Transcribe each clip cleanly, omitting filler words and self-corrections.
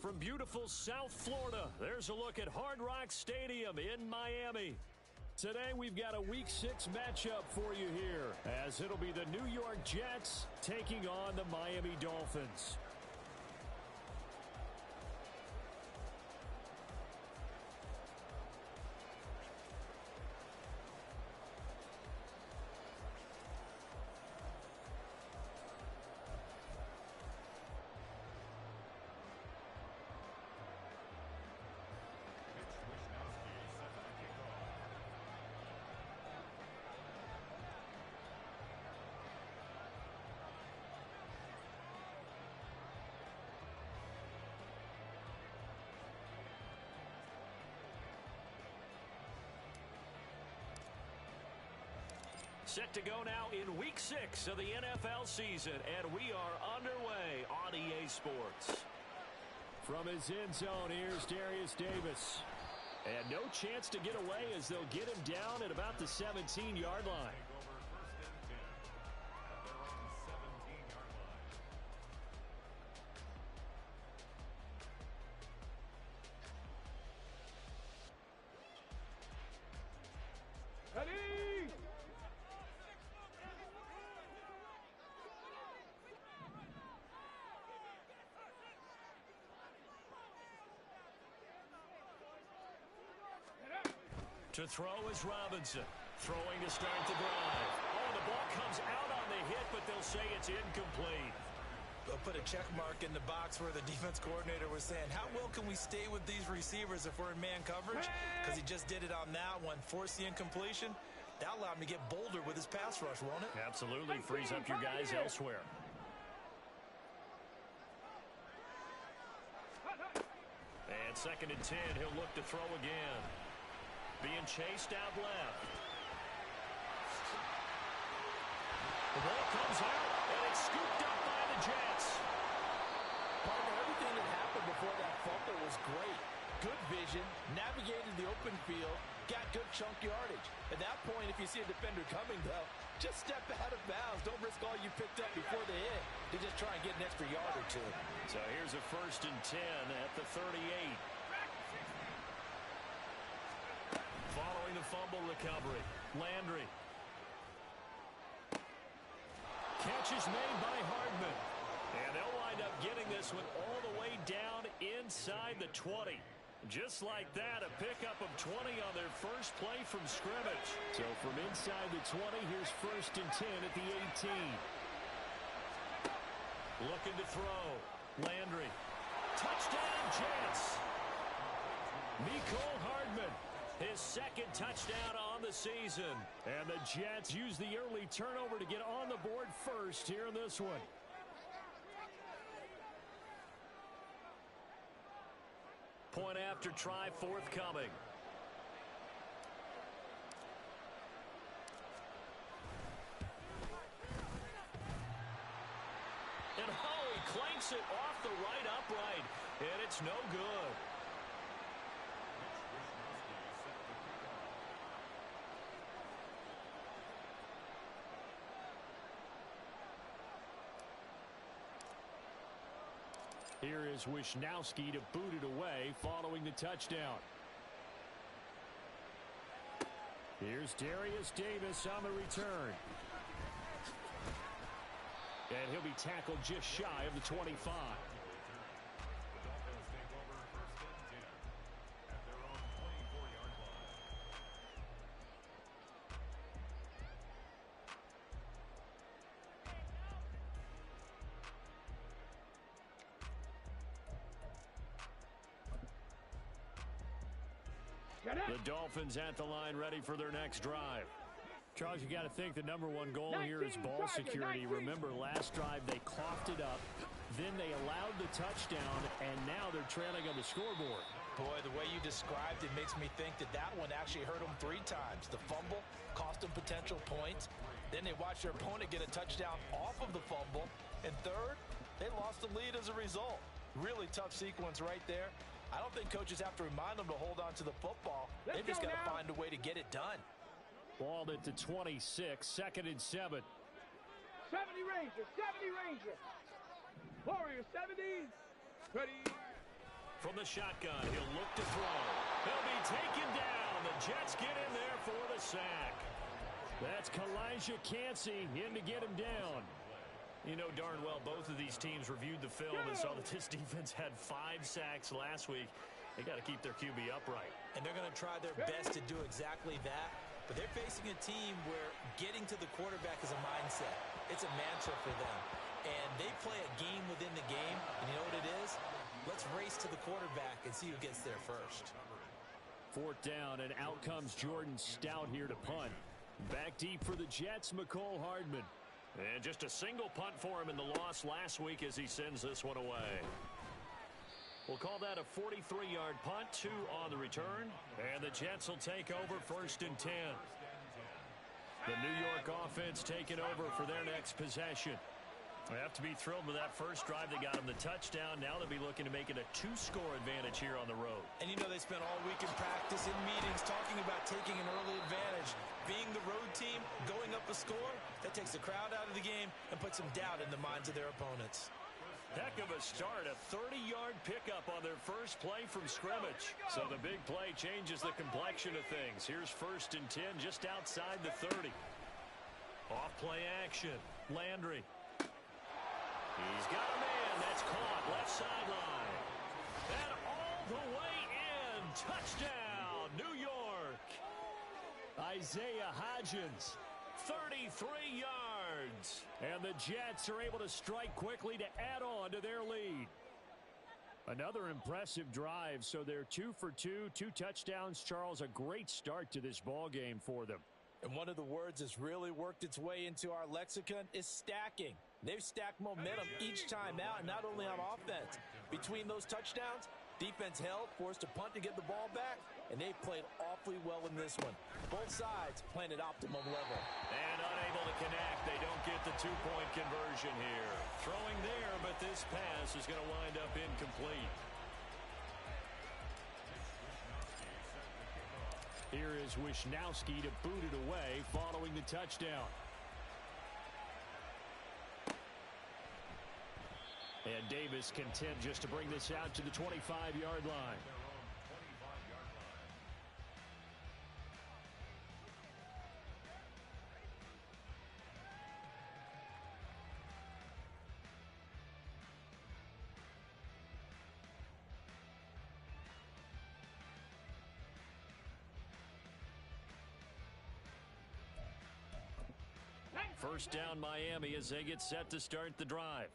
from beautiful South Florida, there's a look at Hard Rock Stadium in Miami. Today we've got a Week 6 matchup for you here, as it'll be the New York Jets taking on the Miami Dolphins. Set to go now in Week 6 of the NFL season, and we are underway on EA Sports. From his end zone, here's Darius Davis. And no chance to get away as they'll get him down at about the 17-yard line. Ready? To throw is Robinson. Throwing to start the drive. Oh, the ball comes out on the hit, but they'll say it's incomplete. They'll put a check mark in the box where the defense coordinator was saying, how well can we stay with these receivers if we're in man coverage? Because he just did it on that one, forced the incompletion. That allowed him to get bolder with his pass rush, won't it? Absolutely. Frees up your guys elsewhere. And 2nd and 10, he'll look to throw again. Being chased out left. The ball comes out, and it's scooped up by the Jets. Partner, everything that happened before that fumble was great. Good vision, navigated the open field, got good chunk yardage. At that point, if you see a defender coming, though, just step out of bounds. Don't risk all you picked up before the hit to just try and get an extra yard or two. So here's a 1st and 10 at the 38. Following the fumble recovery, Landry. Catch is made by Hardman. And they'll wind up getting this one all the way down inside the 20. Just like that, a pickup of 20 on their first play from scrimmage. So from inside the 20, here's 1st and 10 at the 18. Looking to throw. Landry. Touchdown, Jets. Mecole Hardman. His 2nd touchdown on the season. And the Jets use the early turnover to get on the board first here in this one. Point after try forthcoming. And he clanks it off the right upright. And it's no good. Here is Wisnowski to boot it away following the touchdown. Here's Darius Davis on the return. And he'll be tackled just shy of the 25. The Dolphins at the line, ready for their next drive. Charles, you got to think the #1 goal here is ball security. Remember, last drive they coughed it up, then they allowed the touchdown, and now they're trailing on the scoreboard. Boy, the way you described it makes me think that that one actually hurt them 3 times. The fumble cost them potential points. Then they watched their opponent get a touchdown off of the fumble. And third, they lost the lead as a result. Really tough sequence right there. I don't think coaches have to remind them to hold on to the football. They've just got to find a way to get it done. Balled at the 26, 2nd and 7. 70 Rangers, 70 Rangers. Warriors, 70. Ready. From the shotgun, he'll look to throw. He'll be taken down. The Jets get in there for the sack. That's Kalijah Cansey in to get him down. You know darn well both of these teams reviewed the film and saw that this defense had 5 sacks last week. They got to keep their QB upright. And they're going to try their best to do exactly that. But they're facing a team where getting to the quarterback is a mindset. It's a mantra for them. And they play a game within the game. And you know what it is? Let's race to the quarterback and see who gets there first. 4th down, and out comes Jordan Stout here to punt. Back deep for the Jets, McCole Hardman. And just a single punt for him in the loss last week as he sends this one away. We'll call that a 43-yard punt, 2 on the return. And the Jets will take over 1st and 10. The New York offense taking over for their next possession. They have to be thrilled with that first drive that got them the touchdown. Now they'll be looking to make it a 2-score advantage here on the road. And you know they spent all week in practice, in meetings, talking about taking an early advantage. Being the road team, going up a score, that takes the crowd out of the game and puts some doubt in the minds of their opponents. Heck of a start, a 30-yard pickup on their first play from scrimmage. So the big play changes the complexion of things. Here's 1st and 10 just outside the 30. Off play action, Landry. He's got a man. That's caught. Left sideline. And all the way in. Touchdown, New York. Isaiah Hodgins, 33 yards. And the Jets are able to strike quickly to add on to their lead. Another impressive drive. So they're 2 for 2, 2 touchdowns. Charles, a great start to this ball game for them. And one of the words that's really worked its way into our lexicon is stacking. They've stacked momentum each time out, not only on offense. Between those touchdowns, defense held, forced a punt to get the ball back, and they played awfully well in this one. Both sides playing at optimum level. And unable to connect. They don't get the 2-point conversion here. Throwing there, but this pass is going to wind up incomplete. Here is Wisnowski to boot it away following the touchdown. And Davis content just to bring this out to the 25-yard line. First down Miami as they get set to start the drive.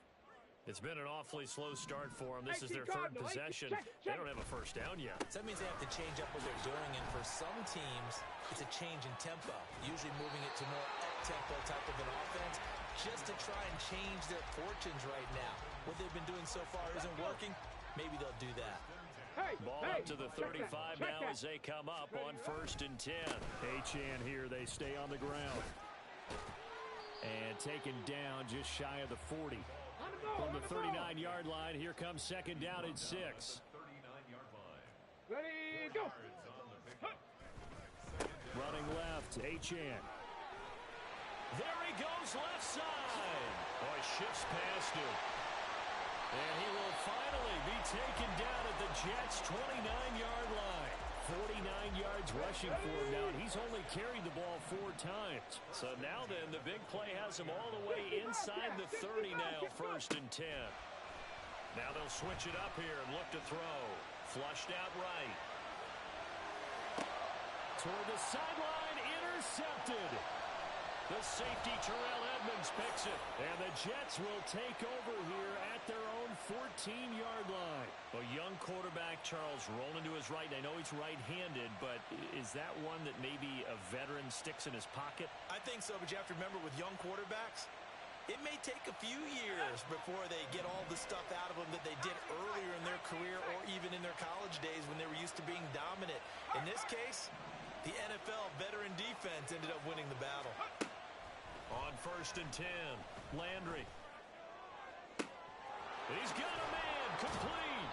It's been an awfully slow start for them. This is their 3rd possession. They don't have a first down yet. So that means they have to change up what they're doing, and for some teams, it's a change in tempo, usually moving it to more up-tempo type of an offense, just to try and change their fortunes right now. What they've been doing so far isn't working. Maybe they'll do that. Ball up to the 35 now as they come up on 1st and 10. Achane here, they stay on the ground. And taken down just shy of the 40. From the 39-yard line, here comes 2nd down and 6. Ready, go. Running left, Achane. There he goes, left side. Boy, shifts past him. And he will finally be taken down at the Jets' 29-yard line. 49 yards rushing for him now, and he's only carried the ball 4 times. So now then, the big play has him all the way inside the 30 now, 1st and 10. Now they'll switch it up here and look to throw. Flushed out right. Toward the sideline, intercepted. The safety, Terrell Edmonds, picks it. And the Jets will take over here at their own 14-yard line. A young quarterback, Charles, rolling to his right. I know he's right-handed, but is that one that maybe a veteran sticks in his pocket? I think so, but you have to remember with young quarterbacks, it may take a few years before they get all the stuff out of them that they did earlier in their career or even in their college days when they were used to being dominant. In this case, the NFL veteran defense ended up winning the battle. On 1st and 10, Landry. He's got a man, complete.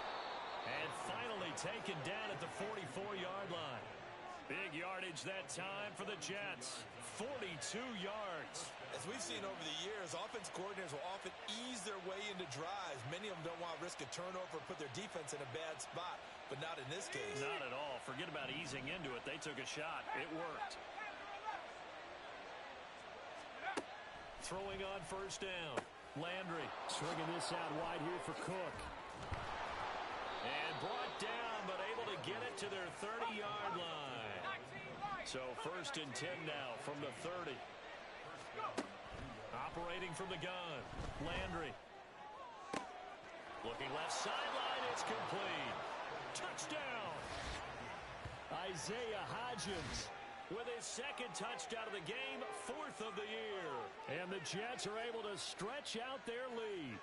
And finally taken down at the 44-yard line. Big yardage that time for the Jets. 42 yards. As we've seen over the years, offense coordinators will often ease their way into drives. Many of them don't want to risk a turnover or put their defense in a bad spot, but not in this case. Not at all. Forget about easing into it. They took a shot. It worked. Throwing on first down. Landry swinging this out wide here for Cook. And brought down, but able to get it to their 30-yard line. So first and 10 now from the 30. Operating from the gun. Landry. Looking left sideline. It's complete. Touchdown. Isaiah Hodgins with his second touchdown of the game, 4th of the year. And the Jets are able to stretch out their lead.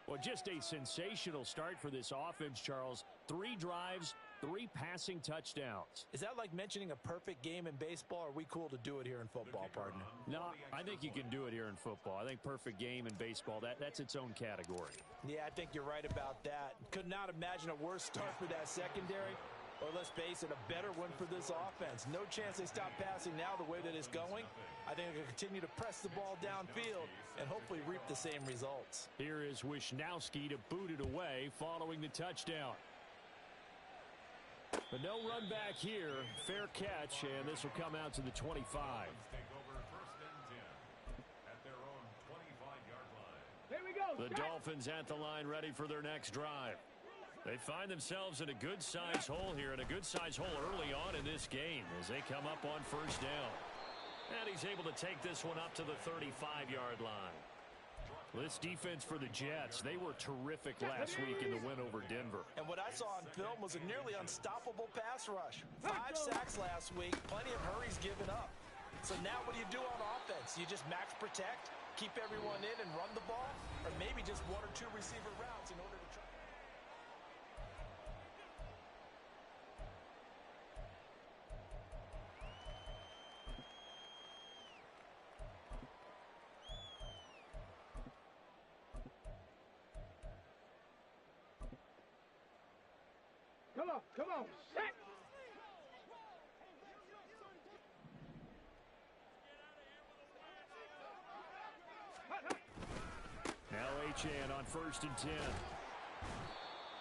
Well, just a sensational start for this offense, Charles. 3 drives, 3 passing touchdowns. Is that like mentioning a perfect game in baseball? Or are we cool to do it here in football, partner? No, I think you can do it here in football. I think perfect game in baseball, that's its own category. Yeah, I think you're right about that. Could not imagine a worse start for that secondary. Or let's face it, a better one for this offense. No chance they stop passing now the way that it's going. I think they'll continue to press the ball downfield and hopefully reap the same results. Here is Wisnowski to boot it away following the touchdown. But no run back here. Fair catch, and this will come out to the 25. Here we go. The Dolphins at the line, ready for their next drive. They find themselves in a good-sized hole here, and a good-sized hole early on in this game as they come up on first down. And he's able to take this one up to the 35-yard line. This defense for the Jets, they were terrific last week in the win over Denver. And what I saw on film was a nearly unstoppable pass rush. 5 sacks last week, plenty of hurries given up. So now what do you do on offense? You just max protect, keep everyone in and run the ball, or maybe just 1 or 2 receiver routes in order to try. Come on, set. Now Achane on first and 10.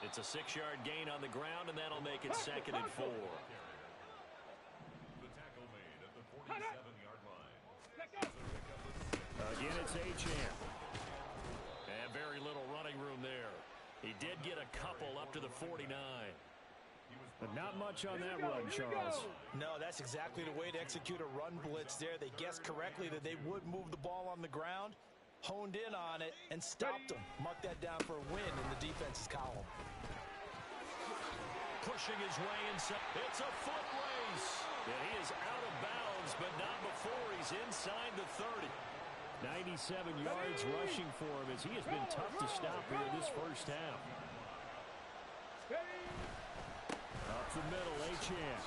It's a 6-yard gain on the ground, and that'll make it 2nd and 4. The tackle made at the 47-yard line. Again, it's Achane. And very little running room there. He did get a couple up to the 49. But not much on that run, Charles. No, that's exactly the way to execute a run blitz there. They guessed correctly that they would move the ball on the ground, honed in on it, and stopped them. Mark that down for a win in the defense's column. Pushing his way inside. It's a foot race. And he is out of bounds, but not before he's inside the 30. 97 yards rushing for him as he has been tough to stop here this first half. Up the middle, Achane.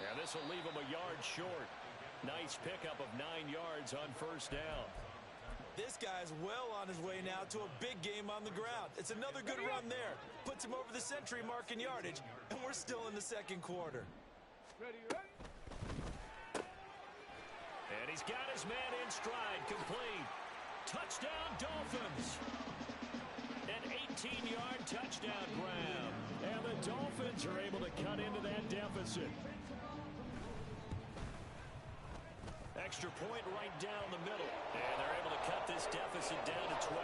And this will leave him a yard short. Nice pickup of 9 yards on first down. This guy's well on his way now to a big game on the ground. It's another good run there. Puts him over the century mark in yardage, and we're still in the second quarter. Ready. He's got his man in stride, complete. Touchdown, Dolphins. An 18-yard touchdown grab. And the Dolphins are able to cut into that deficit. Extra point right down the middle. And they're able to cut this deficit down to 12.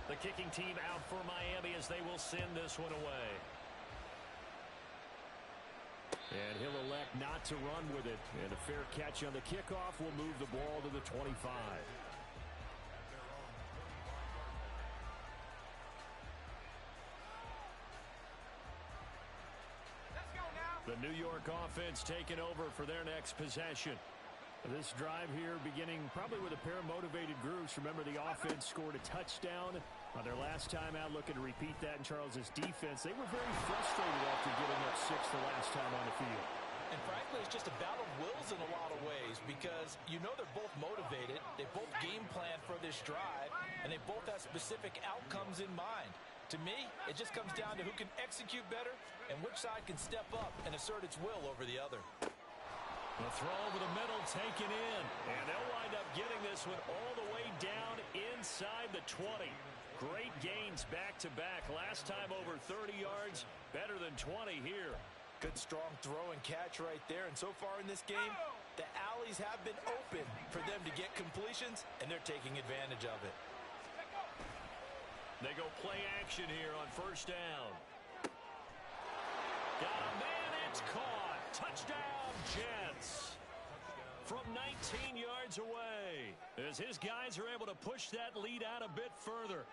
The kicking team out for Miami as they will send this one away. And he'll elect not to run with it. And a fair catch on the kickoff will move the ball to the 25. Let's go now. The New York offense taking over for their next possession. This drive here beginning probably with a pair of motivated groups. Remember, the offense scored a touchdown on their last time out, looking to repeat that in Charles's defense. They were very frustrated after giving up 6 the last time on the field. And frankly, it's just a battle of wills in a lot of ways because you know they're both motivated. They both game plan for this drive, and they both have specific outcomes in mind. To me, it just comes down to who can execute better and which side can step up and assert its will over the other. The throw over the middle taken in. And they'll wind up getting this one all the way down inside the 20. Great gains back-to-back. Last time over 30 yards. Better than 20 here. Good strong throw and catch right there. And so far in this game, the alleys have been open for them to get completions, and they're taking advantage of it. They go play action here on first down. Got a man, it's caught. Touchdown, Jets. From 19 yards away, as his guys are able to push that lead out a bit further.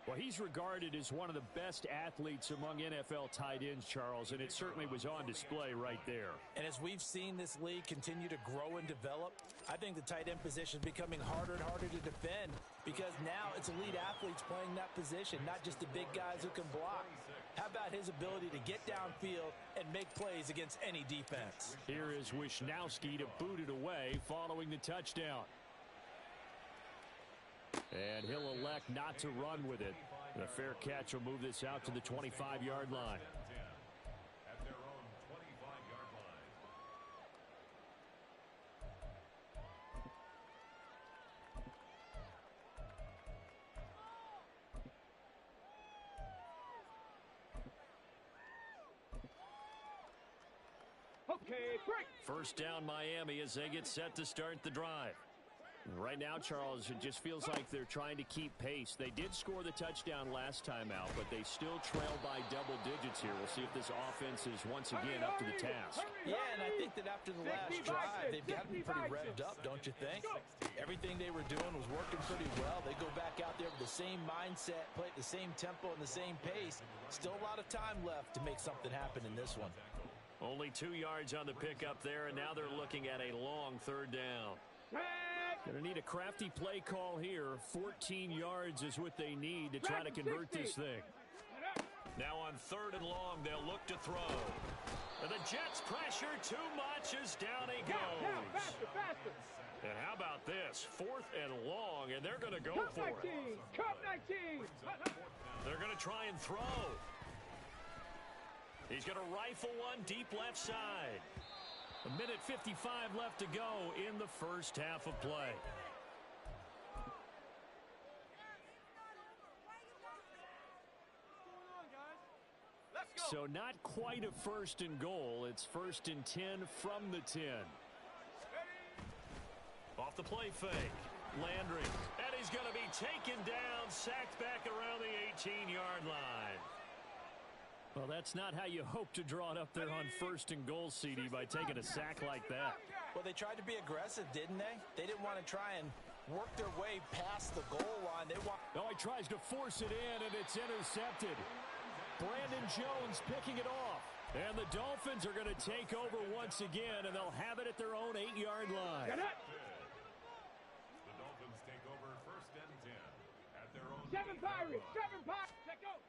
Well, he's regarded as one of the best athletes among NFL tight ends, Charles, and it certainly was on display right there. And as we've seen this league continue to grow and develop, I think the tight end position is becoming harder and harder to defend because now it's elite athletes playing that position, not just the big guys who can block. How about his ability to get downfield and make plays against any defense? Here is Wisnowski to boot it away following the touchdown. And he'll elect not to run with it. And a fair catch will move this out to the 25-yard line. At their own 25-yard line. Okay, break. First down, Miami, as they get set to start the drive. Right now, Charles, it just feels like they're trying to keep pace. They did score the touchdown last time out, but they still trail by double digits here. We'll see if this offense is once again up to the task. Yeah, and I think that after the last drive, they've gotten pretty revved up, don't you think? Everything they were doing was working pretty well. They go back out there with the same mindset, play at the same tempo and the same pace. Still a lot of time left to make something happen in this one. Only 2 yards on the pickup there, and now they're looking at a long third down. Going to need a crafty play call here. 14 yards is what they need to try to convert this thing. Now on third and long, they'll look to throw. And the Jets pressure too much as down he goes. Now, faster, faster. And how about this? 4th and long, and they're going to go for it. Cup 19. They're going to try and throw. He's going to rifle one deep left side. 1:55 left to go in the first half of play. So not quite a first and goal. It's 1st and 10 from the 10. Off the play fake. Landry. And he's going to be taken down, sacked back around the 18-yard line. Well, that's not how you hope to draw it up there on 1st and goal, CD, by taking a sack like that. Well, they tried to be aggressive, didn't they? They didn't want to try and work their way past the goal line. Oh, he tries to force it in, and it's intercepted. Brandon Jones picking it off. And the Dolphins are going to take over once again, and they'll have it at their own 8-yard line. The Dolphins take over 1st and 10 at their own 7 Pirates. 7 Pirates. Let's go.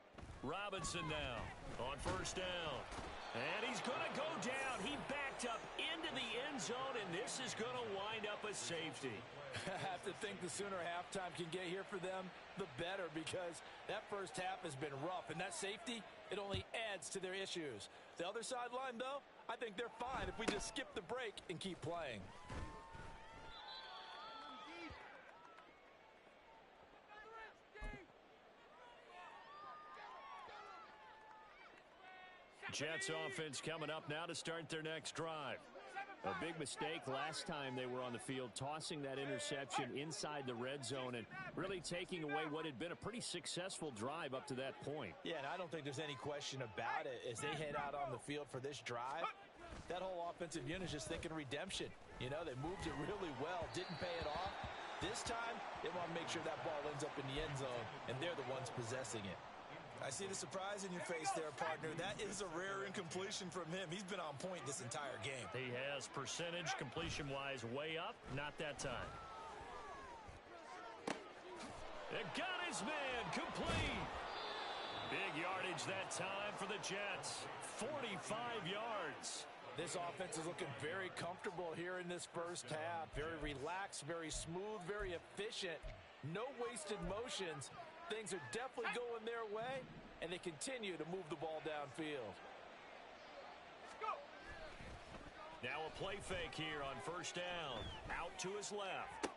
Robinson now on first down. And he's going to go down. He backed up into the end zone, and this is going to wind up a safety. I have to think the sooner halftime can get here for them, the better, because that first half has been rough, and that safety, it only adds to their issues. The other sideline, though, I think they're fine if we just skip the break and keep playing. Jets offense coming up now to start their next drive. A big mistake last time they were on the field, tossing that interception inside the red zone and really taking away what had been a pretty successful drive up to that point. Yeah, and I don't think there's any question about it. As they head out on the field for this drive, that whole offensive unit is just thinking redemption. You know, they moved it really well, didn't pay it off. This time, they want to make sure that ball ends up in the end zone, and they're the ones possessing it. I see the surprise in your face there, partner. That is a rare incompletion from him. He's been on point this entire game. He has percentage completion-wise way up. Not that time. It got his man complete. Big yardage that time for the Jets. 45 yards. This offense is looking very comfortable here in this first half. Very relaxed, very smooth, very efficient. No wasted motions. Things are definitely going their way, and they continue to move the ball downfield. Now a play fake here on first down. Out to his left.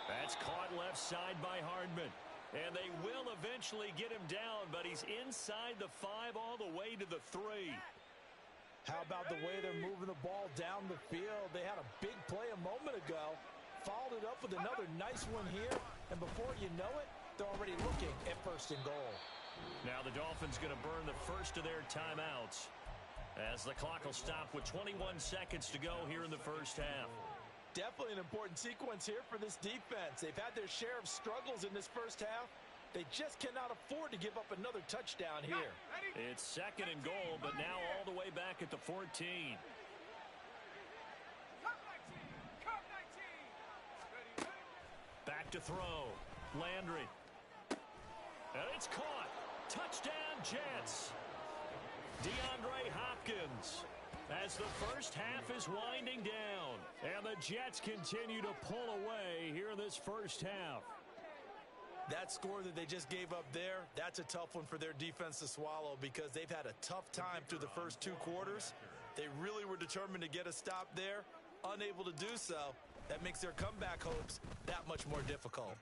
That's caught left side by Hardman. And they will eventually get him down, but he's inside the 5 all the way to the 3. How about the way they're moving the ball down the field? They had a big play a moment ago. Followed it up with another nice one here. And before you know it, they're already looking at first and goal. Now the Dolphins going to burn the first of their timeouts as the clock will stop with 21 seconds to go here in the first half. Definitely an important sequence here for this defense. They've had their share of struggles in this first half. They just cannot afford to give up another touchdown here. It's second and goal, but now all the way back at the 14. Back to throw. Landry. And it's caught. Touchdown, Jets. DeAndre Hopkins as the first half is winding down. And the Jets continue to pull away here in this first half. That score that they just gave up there, that's a tough one for their defense to swallow because they've had a tough time through the first 2 quarters. They really were determined to get a stop there, unable to do so. That makes their comeback hopes that much more difficult.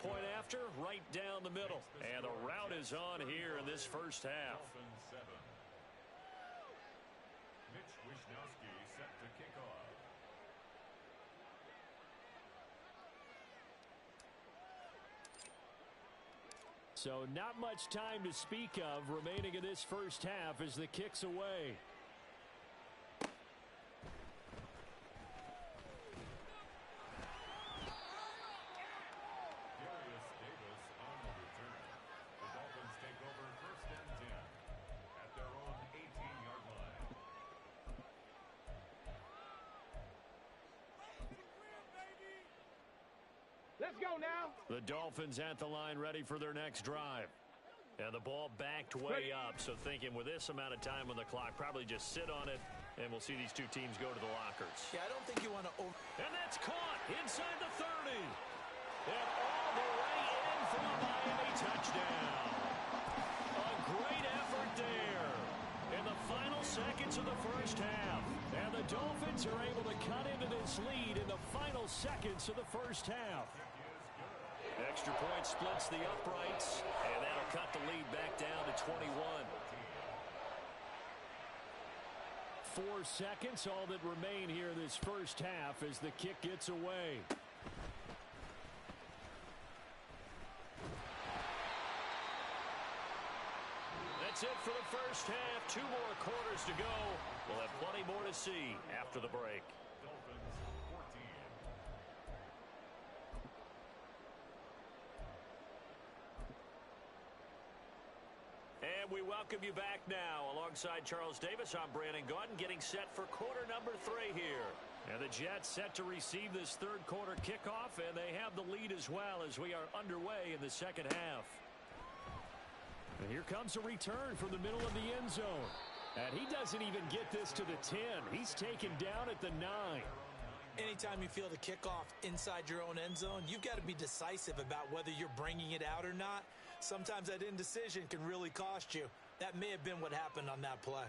Point after, right down the middle. And the route is on here in this first half. Mitch Wishnowsky set to kick off. So not much time to speak of remaining in this first half as the kick's away. Let's go now. The Dolphins at the line ready for their next drive. And the ball backed way up, so thinking with this amount of time on the clock, probably just sit on it, and we'll see these two teams go to the lockers. Yeah, I don't think you want to And that's caught inside the 30. And all the way in for a Miami touchdown. A great effort there in the final seconds of the first half. And the Dolphins are able to cut into this lead in the final seconds of the first half. Extra point splits the uprights, and that'll cut the lead back down to 21. 4 seconds, all that remain here in this first half as the kick gets away. That's it for the first half. 2 more quarters to go. We'll have plenty more to see after the break. And we welcome you back now. Alongside Charles Davis, I'm Brandon Gaudin, getting set for quarter number 3 here. And the Jets set to receive this third quarter kickoff, and they have the lead as well as we are underway in the second half. And here comes a return from the middle of the end zone. And he doesn't even get this to the 10. He's taken down at the 9. Anytime you feel the kickoff inside your own end zone, you've got to be decisive about whether you're bringing it out or not. Sometimes that indecision can really cost you. That may have been what happened on that play.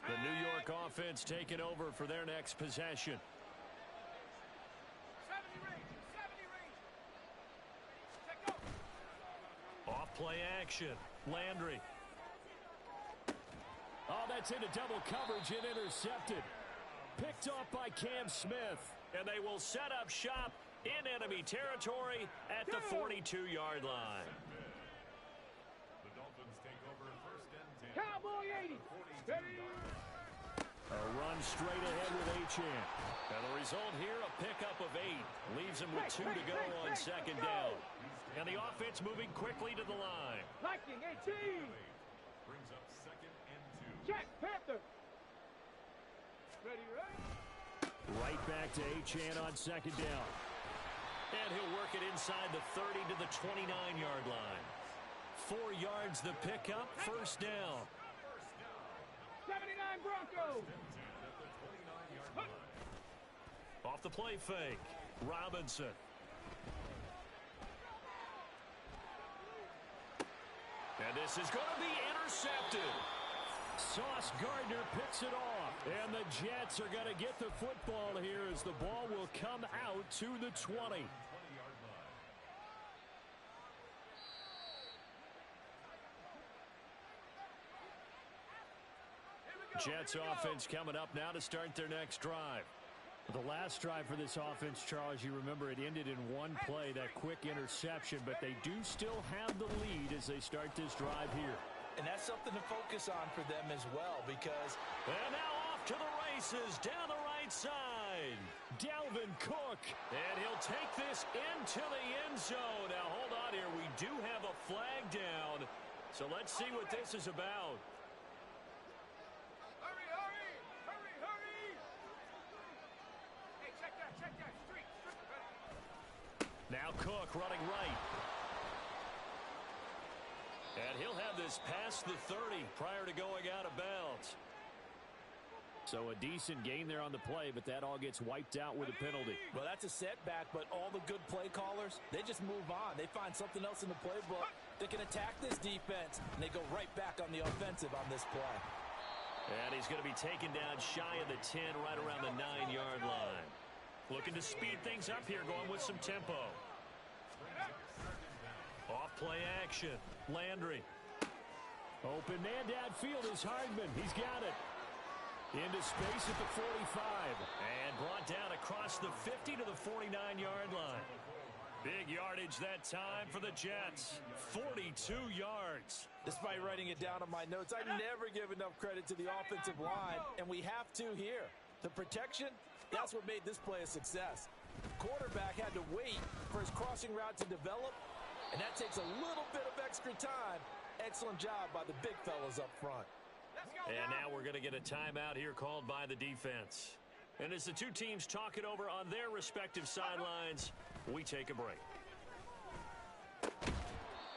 The New York offense taking over for their next possession. 70 range. 70 range. Check go. Off play action. Landry. Oh, that's into double coverage and intercepted. Picked off by Cam Smith. And they will set up shop in enemy territory at the 42-yard line. The Dolphins take over first and 10. Cowboy 80. Ready. A run straight ahead with Achane. And the result here, a pickup of 8. Leaves him with 2 to go on second down. And the offense moving quickly to the line. Lightning 18. Brings up second and 2. Check Panther. Ready, ready. Right back to Achane on second down. And he'll work it inside the 30 to the 29-yard line. 4 yards the pickup, first down. 79 Broncos. Off the play fake, Robinson. And this is going to be intercepted. Sauce Gardner picks it off. And the Jets are going to get the football here as the ball will come out to the 20. Jets offense coming up now to start their next drive. The last drive for this offense, Charles, you remember it ended in one play, that quick interception, but they do still have the lead as they start this drive here. And that's something to focus on for them as well because... And now off to the races down the right side. Dalvin Cook. And he'll take this into the end zone. Now hold on here. We do have a flag down. So let's see what this is about. Hurry, hurry. Hurry, hurry. Hey, check that. Street. Ready. Now Cook running right. And he'll have this past the 30 prior to going out of bounds. So a decent gain there on the play, but that all gets wiped out with a penalty. Well, that's a setback, but all the good play callers, they just move on. They find something else in the playbook that can attack this defense, and they go right back on the offensive on this play. And he's going to be taken down shy of the 10, right around the 9-yard line. Looking to speed things up here, going with some tempo. Off play action. Landry. Open man downfield is Hardman. He's got it. Into space at the 45. And brought down across the 50 to the 49-yard line. Big yardage that time for the Jets. 42 yards. Despite writing it down on my notes, I never give enough credit to the offensive line, and we have to here. The protection, that's what made this play a success. Quarterback had to wait for his crossing route to develop, and that takes a little bit of extra time. Excellent job by the big fellas up front. And now we're going to get a timeout here called by the defense. And as the two teams talk it over on their respective sidelines, we take a break.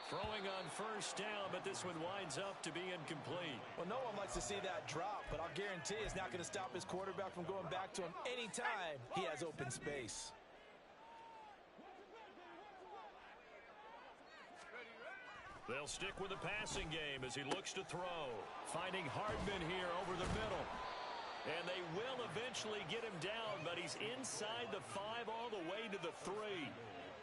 Throwing on first down, but this one winds up to be incomplete. Well, no one likes to see that drop, but I'll guarantee it's not going to stop his quarterback from going back to him anytime he has open space. They'll stick with the passing game as he looks to throw. Finding Hardman here over the middle. And they will eventually get him down, but he's inside the 5 all the way to the 3.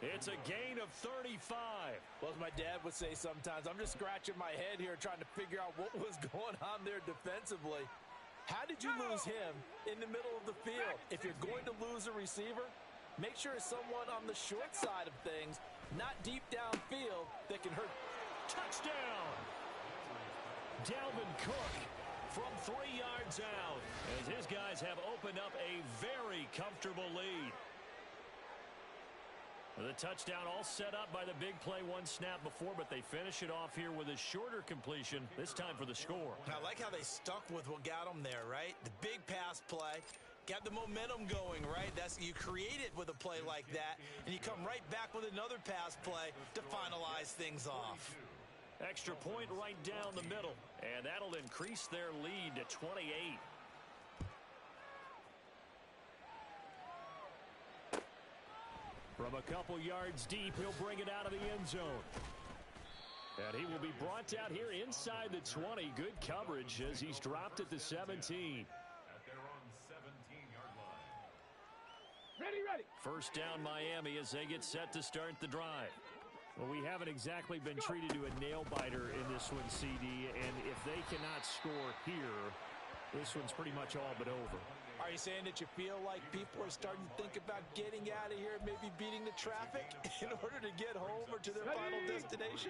It's a gain of 35. Well, as my dad would say sometimes, I'm just scratching my head here trying to figure out what was going on there defensively. How did you lose him in the middle of the field? If you're going to lose a receiver, make sure it's someone on the short side of things, not deep downfield that can hurt. Touchdown! Dalvin Cook from 3 yards out as his guys have opened up a very comfortable lead. The touchdown all set up by the big play one snap before, but they finish it off here with a shorter completion, this time for the score. I like how they stuck with what got them there, right? The big pass play. Got the momentum going, right? You create it with a play like that, and you come right back with another pass play to finalize things off. Extra point right down the middle, and that'll increase their lead to 28. From a couple yards deep, he'll bring it out of the end zone. And he will be brought down here inside the 20. Good coverage as he's dropped at the 17. At their own 17-yard line. Ready. First down Miami as they get set to start the drive. Well, we haven't exactly been treated to a nail-biter in this one, CD, and if they cannot score here, this one's pretty much all but over. Are you saying that you feel like people are starting to think about getting out of here, maybe beating the traffic in order to get home or to their final destination?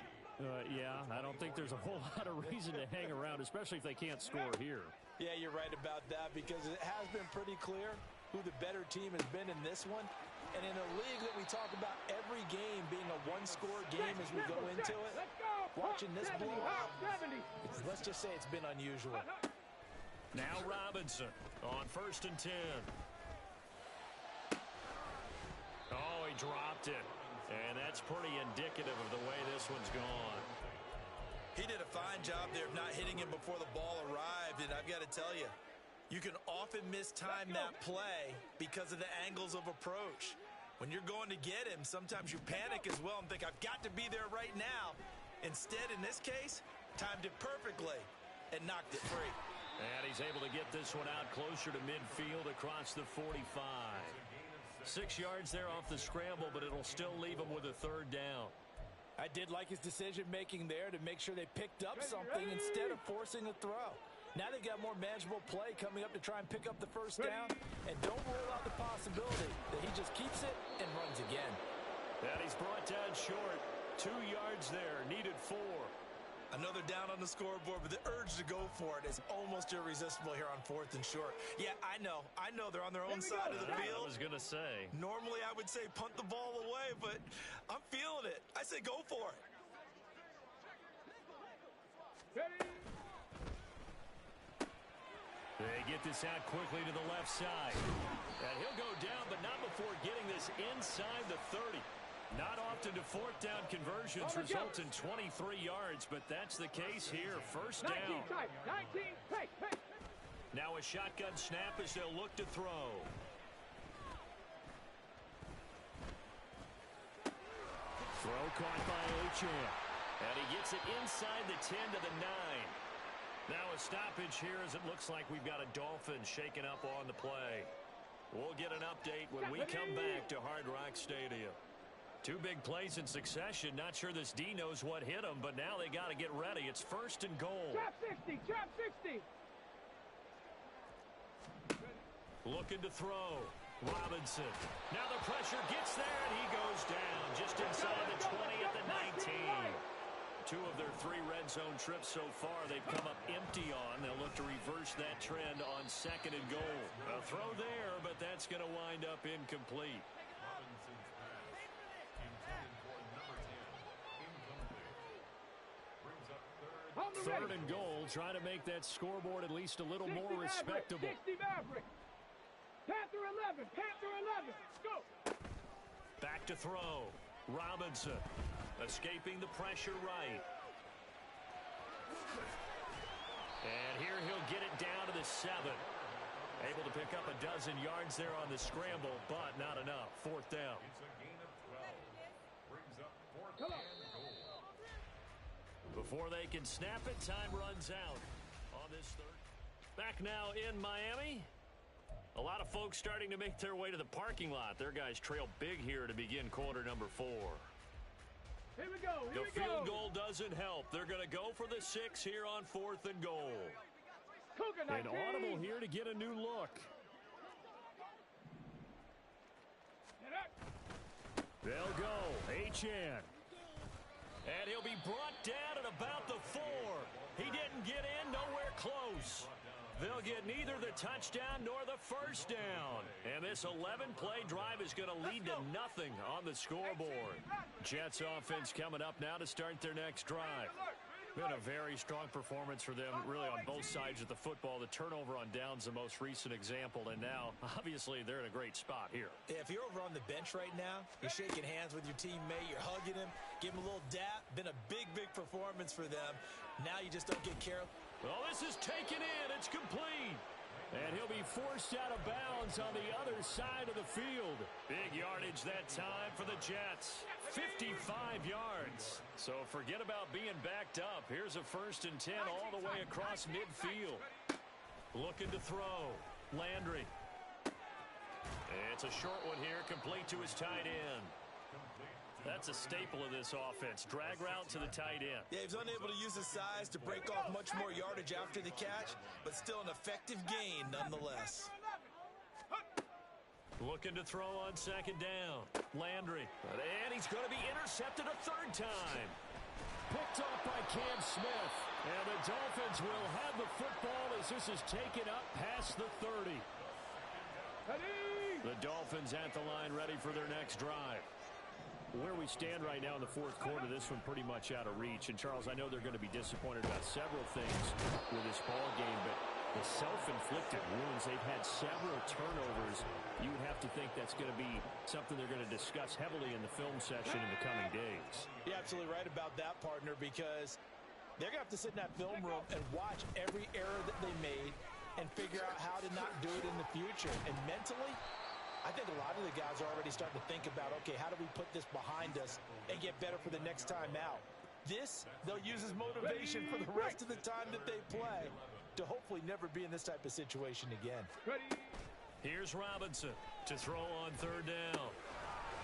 Yeah, I don't think there's a whole lot of reason to hang around, especially if they can't score here. Yeah, you're right about that because it has been pretty clear who the better team has been in this one. And in a league that we talk about every game being a one-score game as we go into it, watching this blowout, let's just say it's been unusual. Now Robinson on 1st and 10. Oh, he dropped it. And that's pretty indicative of the way this one's gone. He did a fine job there of not hitting him before the ball arrived, and I've got to tell you, you can often mistime that play because of the angles of approach. When you're going to get him, sometimes you panic as well and think, I've got to be there right now. Instead, in this case, timed it perfectly and knocked it free. And he's able to get this one out closer to midfield across the 45. 6 yards there off the scramble, but it'll still leave him with a 3rd down. I did like his decision-making there to make sure they picked up something instead of forcing a throw. Now they got more manageable play coming up to try and pick up the 1st down, and don't rule out the possibility that he just keeps it and runs again. And he's brought down short. 2 yards there, needed 4. Another down on the scoreboard, but the urge to go for it is almost irresistible here on 4th and short. Yeah, I know they're on their own side of the field. I was going to say. Normally I would say punt the ball away, but I'm feeling it. I say go for it. They get this out quickly to the left side. And he'll go down, but not before getting this inside the 30. Not often do 4th down conversions result in 23 yards, but that's the case here. 1st down. 19, Now a shotgun snap as they'll look to throw. Throw caught by Achan. And he gets it inside the 10 to the 9. Now a stoppage here as it looks like we've got a Dolphin shaking up on the play. We'll get an update when we come back to Hard Rock Stadium. 2 big plays in succession. Not sure this D knows what hit him, but now they got to get ready. It's 1st and goal. Trap 60. Looking to throw. Robinson. Now the pressure gets there, and he goes down just inside the 20 at the 19. 2 of their 3 red zone trips so far they've come up empty on. They'll look to reverse that trend on 2nd and goal. A throw there, but that's going to wind up incomplete. Robinson's pass, intended for number 10, incomplete. Brings up 3rd. 3rd and goal, trying to make that scoreboard at least a little more respectable. 60 Maverick. Panther 11. Go. Back to throw. Robinson escaping the pressure right. And here he'll get it down to the 7. Able to pick up a dozen yards there on the scramble, but not enough. 4th down. It's a gain of 12. Brings up 4th and goal. Before they can snap it, time runs out on this 3rd. Back now in Miami. A lot of folks starting to make their way to the parking lot. Their guys trail big here to begin quarter number 4. Here we go. The field goal doesn't help. They're going to go for the 6 here on 4th and goal. An audible here to get a new look. They'll go. Achan. And he'll be brought down at about the 4. He didn't get in, nowhere close. They'll get neither the touchdown nor the 1st down. And this 11-play drive is going to lead to nothing on the scoreboard. Jets offense coming up now to start their next drive. Been a very strong performance for them, really, on both sides of the football. The turnover on downs, the most recent example, and now, obviously, they're in a great spot here. Yeah, if you're over on the bench right now, you're shaking hands with your teammate, you're hugging him, give him a little dap. Been a big, big performance for them. Now you just don't get careless. Well, this is taken in. It's complete. And he'll be forced out of bounds on the other side of the field. Big yardage that time for the Jets. 55 yards. So forget about being backed up. Here's a 1st and 10 all the way across midfield. Looking to throw. Landry. It's a short one here, complete to his tight end. That's a staple of this offense. Drag route to the tight end. Yeah, he's unable to use his size to break off much more yardage after the catch, but still an effective gain nonetheless. Looking to throw on 2nd down. Landry. And he's going to be intercepted a 3rd time. Picked up by Cam Smith. And the Dolphins will have the football as this is taken up past the 30. The Dolphins at the line ready for their next drive. Where we stand right now in the 4th quarter, this one pretty much out of reach. And, Charles, I know they're going to be disappointed about several things with this ball game, but the self-inflicted wounds, they've had several turnovers. You would have to think that's going to be something they're going to discuss heavily in the film session in the coming days. You're absolutely right about that, partner, because they're going to have to sit in that film room and watch every error that they made and figure out how to not do it in the future. And mentally, I think a lot of the guys are already starting to think about, okay, how do we put this behind us and get better for the next time out? This, they'll use as motivation for the rest of the time that they play to hopefully never be in this type of situation again. Here's Robinson to throw on 3rd down.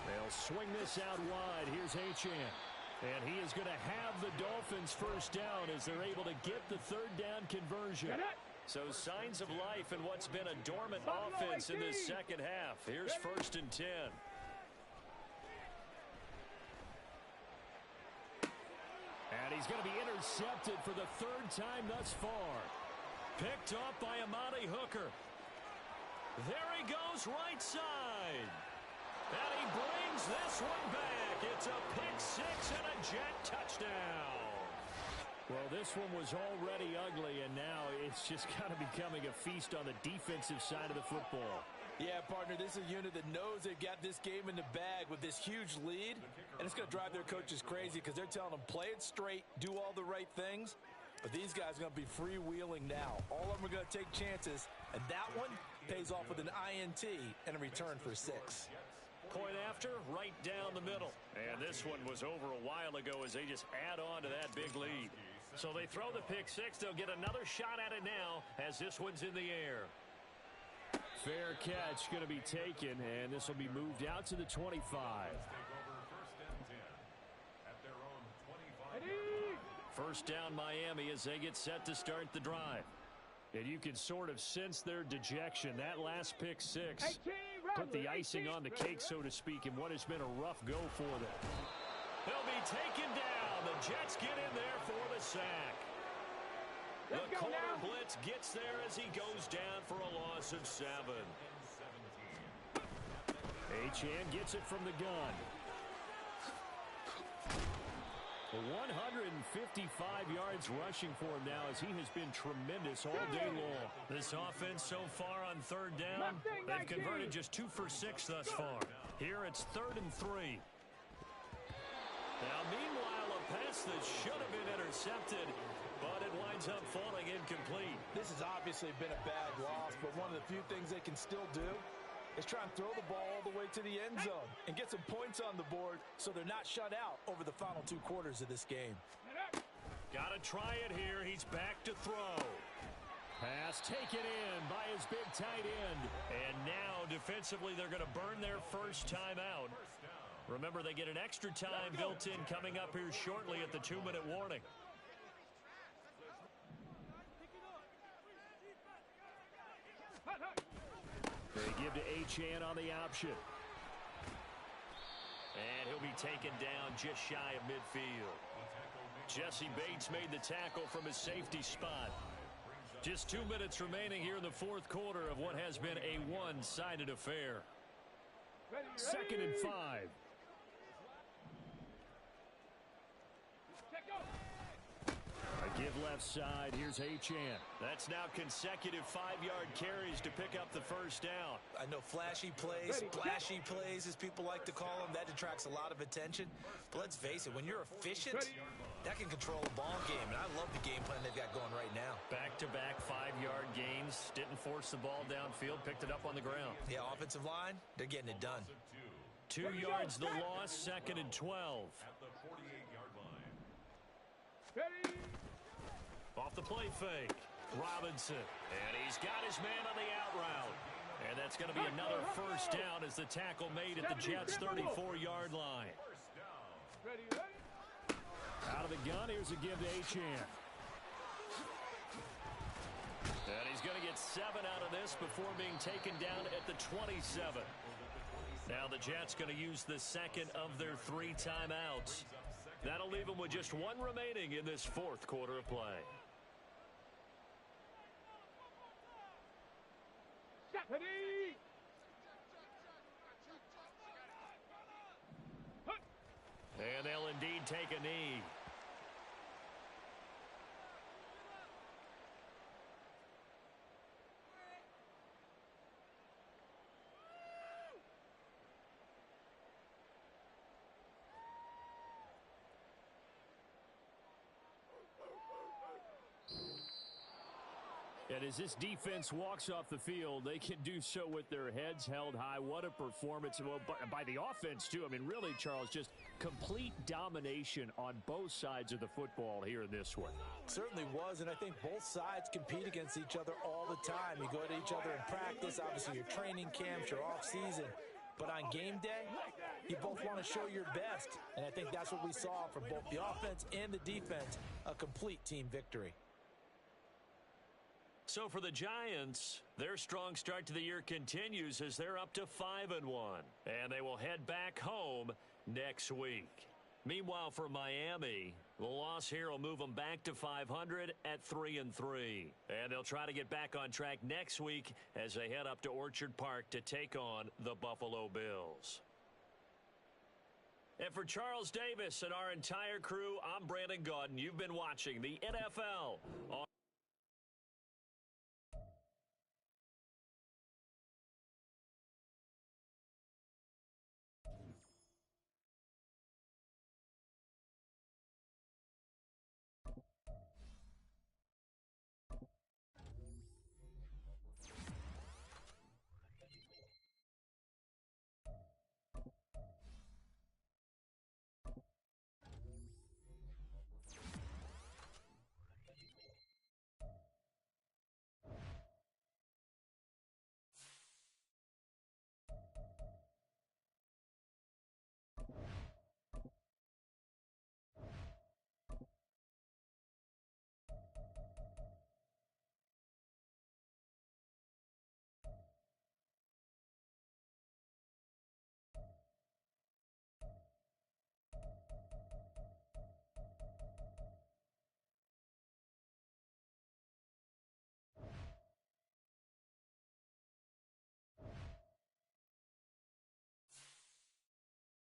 They'll swing this out wide. Here's Achane. And he is going to have the Dolphins 1st down as they're able to get the 3rd down conversion. So signs of life in what's been a dormant offense in this 2nd half. Here's 1st and 10. And he's going to be intercepted for the 3rd time thus far. Picked up by Amani Hooker. There he goes, right side. And he brings this one back. It's a pick 6 and a Jet touchdown. Well, this one was already ugly, and now it's just kind of becoming a feast on the defensive side of the football. Yeah, partner, this is a unit that knows they've got this game in the bag with this huge lead, and it's going to drive their coaches crazy because they're telling them, play it straight, do all the right things. But these guys are going to be freewheeling now. All of them are going to take chances, and that one pays off with an INT and a return for 6. Point after, right down the middle. And this one was over a while ago as they just add on to that big lead. So they throw the pick 6. They'll get another shot at it now as this one's in the air. Fair catch going to be taken, and this will be moved out to the 25. First down Miami as they get set to start the drive. And you can sort of sense their dejection. That last pick 6 put the icing on the cake, so to speak, in what has been a rough go for them. They'll be taken down. The Jets get in there for the sack. The corner blitz gets there as he goes down for a loss of 7. Achane gets it from the gun. 155 yards rushing for him now as he has been tremendous all day long. This offense so far on 3rd down, they've converted just 2 for 6 thus far. Here it's 3rd and 3. Now, meanwhile, a pass that should have been intercepted, but it winds up falling incomplete. This has obviously been a bad loss, but one of the few things they can still do is try and throw the ball all the way to the end zone and get some points on the board so they're not shut out over the final 2 quarters of this game. Got to try it here. He's back to throw. Pass taken in by his big tight end. And now, defensively, they're going to burn their first time out. Remember, they get an extra time built in coming up here shortly at the 2-minute warning. They give to Achane on the option. And he'll be taken down just shy of midfield. Jesse Bates made the tackle from his safety spot. Just 2 minutes remaining here in the 4th quarter of what has been a one-sided affair. 2nd and 5. left side. Here's Achane. That's now consecutive 5-yard carries to pick up the first down. I know flashy plays, splashy plays, as people like to call them, that attracts a lot of attention. But let's face it, when you're efficient, that can control a ball game. And I love the game plan they've got going right now. Back-to-back 5-yard gains. Didn't force the ball downfield. Picked it up on the ground. Yeah, offensive line, they're getting it done. 2 yards the loss, 2nd and 12. At the 48-yard line. Off the play fake. Robinson. And he's got his man on the out route. And that's going to be another first down as the tackle made at the Jets' 34-yard line. Out of the gun, here's a give to Achane. And he's going to get 7 out of this before being taken down at the 27. Now the Jets going to use the second of their 3 timeouts. That'll leave them with just 1 remaining in this 4th quarter of play. And they'll indeed take a knee. And as this defense walks off the field, they can do so with their heads held high. What a performance. Well, by the offense, too. I mean, really, Charles, just complete domination on both sides of the football here in this one. Certainly was, and I think both sides compete against each other all the time. You go to each other in practice, obviously your training camps, your off-season. But on game day, you both want to show your best. And I think that's what we saw from both the offense and the defense, a complete team victory. So for the Giants, their strong start to the year continues as they're up to 5-1. And they will head back home next week. Meanwhile, for Miami, the loss here will move them back to 500 at 3-3. And they'll try to get back on track next week as they head up to Orchard Park to take on the Buffalo Bills. And for Charles Davis and our entire crew, I'm Brandon Gaudin. You've been watching the NFL on